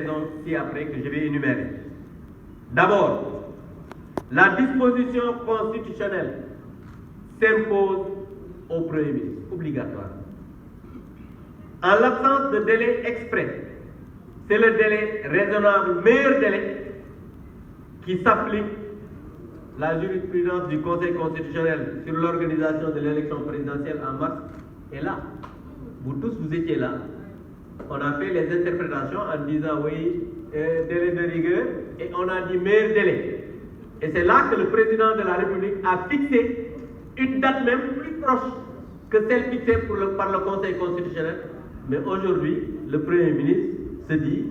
raisons ci-après que je vais énumérer. D'abord, la disposition constitutionnelle s'impose au Premier ministre, obligatoire. En l'absence de délai exprès, c'est le délai raisonnable, meilleur délai, qui s'applique. La jurisprudence du Conseil constitutionnel sur l'organisation de l'élection présidentielle en mars est là. Vous tous, vous étiez là. On a fait les interprétations en disant oui, délai de rigueur, et on a dit meilleur délai. Et c'est là que le président de la République a fixé une date même plus proche que celle fixée par le Conseil constitutionnel. Mais aujourd'hui, le Premier ministre se dit,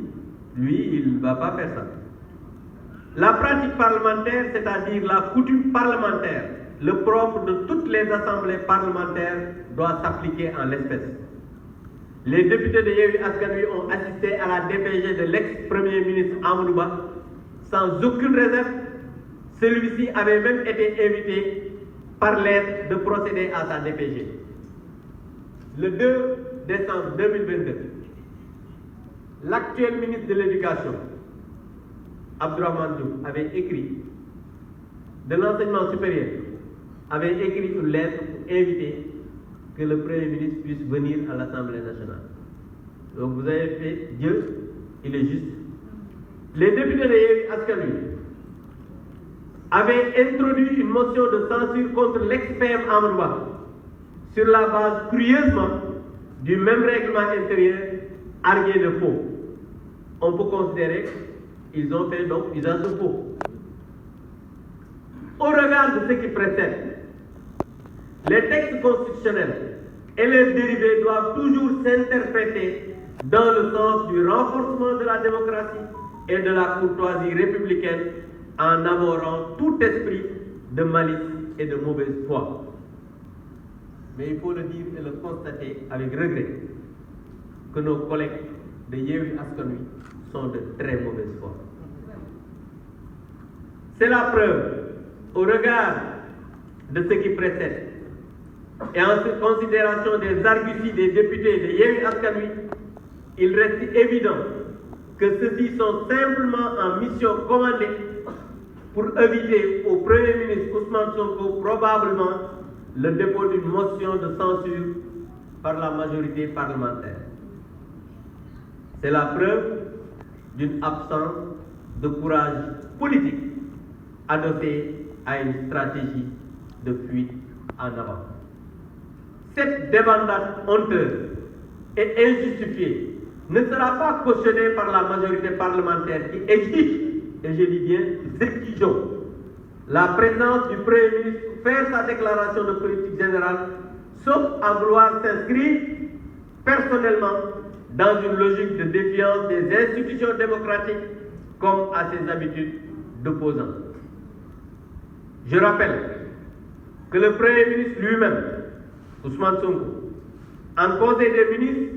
lui, il ne va pas faire ça. La pratique parlementaire, c'est-à-dire la coutume parlementaire, le propre de toutes les assemblées parlementaires, doit s'appliquer en l'espèce. Les députés de Yewwi Askan Wi ont assisté à la DPG de l'ex-premier ministre Amadou Ba sans aucune réserve. Celui-ci avait même été invité par lettre de procéder à sa DPG. Le 2 décembre 2022, l'actuel ministre de l'Éducation, Abdourahmane Diouf, avait écrit, de l'enseignement supérieur, avait écrit une lettre pour inviter que le Premier ministre puisse venir à l'Assemblée nationale. Donc vous avez fait Dieu, il est juste. Les députés de Yewwi Askan Wi avaient introduit une motion de censure contre l'ex-PM Amadou Ba sur la base curieusement du même règlement intérieur argué de faux. On peut considérer qu'ils ont fait donc usage de faux. Au regard de ce qui précède, les textes constitutionnels et leurs dérivés doivent toujours s'interpréter dans le sens du renforcement de la démocratie et de la courtoisie républicaine en abhorrant tout esprit de malice et de mauvaise foi. Mais il faut le dire et le constater avec regret que nos collègues de Yewwi Askan Wi sont de très mauvaise foi. C'est la preuve, au regard de ce qui précède, et en considération des arguties des députés de Yewwi Askan Wi, il reste évident que ceux-ci sont simplement en mission commandée pour éviter au Premier ministre Ousmane Sonko probablement le dépôt d'une motion de censure par la majorité parlementaire. C'est la preuve d'une absence de courage politique adossée à une stratégie de fuite en avant. Cette débandade honteuse et injustifiée ne sera pas cautionnée par la majorité parlementaire qui exige, et je dis bien exigeons, la présence du Premier ministre pour faire sa déclaration de politique générale, sauf à vouloir s'inscrire personnellement dans une logique de défiance des institutions démocratiques comme à ses habitudes d'opposant. Je rappelle que le Premier ministre lui-même, Ousmane Sonko, en Conseil des ministres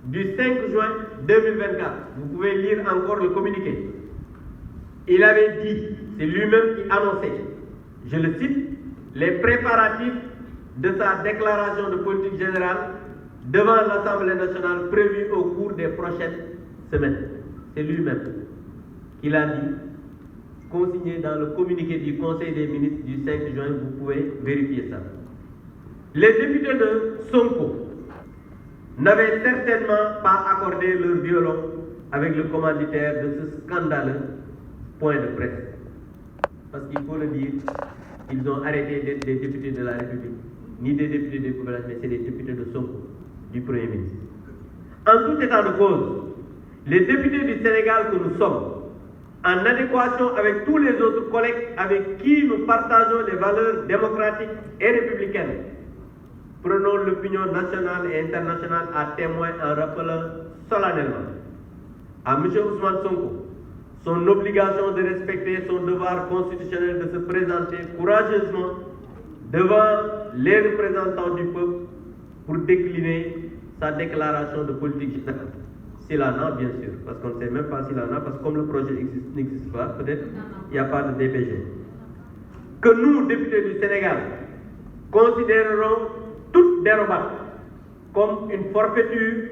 du 5 juin 2024, vous pouvez lire encore le communiqué, il avait dit, c'est lui-même qui annonçait, je le cite, les préparatifs de sa déclaration de politique générale devant l'Assemblée nationale prévue au cours des prochaines semaines. C'est lui-même qui l'a dit, consigné dans le communiqué du Conseil des ministres du 5 juin, vous pouvez vérifier ça. Les députés de Sonko n'avaient certainement pas accordé leur violon avec le commanditaire de ce scandaleux point de presse. Parce qu'il faut le dire, ils ont arrêté d'être des députés de la République, ni des députés de gouvernement, mais c'est des députés de Sonko, du Premier ministre. En tout état de cause, les députés du Sénégal que nous sommes, en adéquation avec tous les autres collègues avec qui nous partageons les valeurs démocratiques et républicaines, prenons l'opinion nationale et internationale à témoin en rappelant solennellement à M. Ousmane Sonko son obligation de respecter son devoir constitutionnel de se présenter courageusement devant les représentants du peuple pour décliner sa déclaration de politique générale. S'il en a, bien sûr, parce qu'on ne sait même pas s'il en a, parce que comme le projet n'existe pas, peut-être il n'y a pas de DPG. Que nous, députés du Sénégal, considérerons toute dérobade comme une forfaiture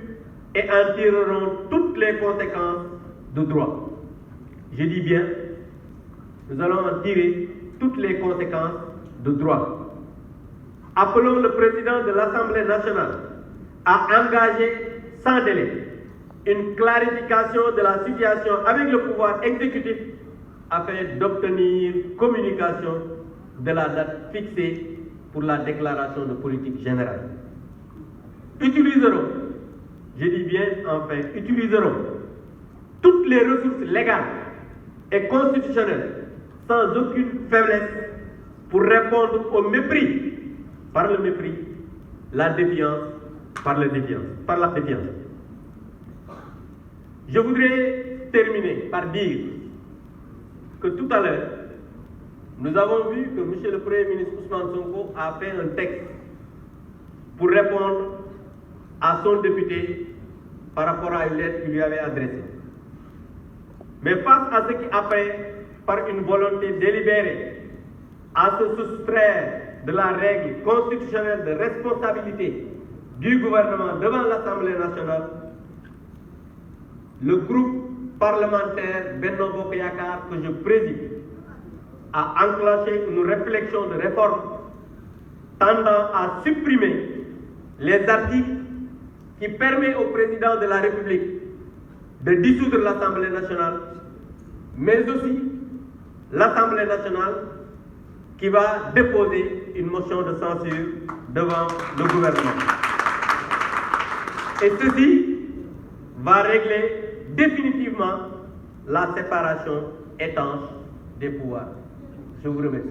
et en tirerons toutes les conséquences de droit. Je dis bien, nous allons en tirer toutes les conséquences de droit. Appelons le président de l'Assemblée nationale à engager sans délai une clarification de la situation avec le pouvoir exécutif afin d'obtenir communication de la date fixée pour la déclaration de politique générale. Utiliserons, je dis bien enfin, utiliserons toutes les ressources légales et constitutionnelles sans aucune faiblesse pour répondre au mépris par le mépris, la défiance par la défiance. Je voudrais terminer par dire que tout à l'heure, nous avons vu que M. le Premier ministre Ousmane Sonko a fait un texte pour répondre à son député par rapport à une lettre qu'il lui avait adressée. Mais face à ce qui apparaît par une volonté délibérée à se soustraire de la règle constitutionnelle de responsabilité du gouvernement devant l'Assemblée nationale, le groupe parlementaire Benno Bokk Yakaar que je préside a enclenché une réflexion de réforme tendant à supprimer les articles qui permettent au président de la République de dissoudre l'Assemblée nationale, mais aussi l'Assemblée nationale qui va déposer une motion de censure devant le gouvernement. Et ceci va régler définitivement la séparation étanche des pouvoirs. Je vous remercie.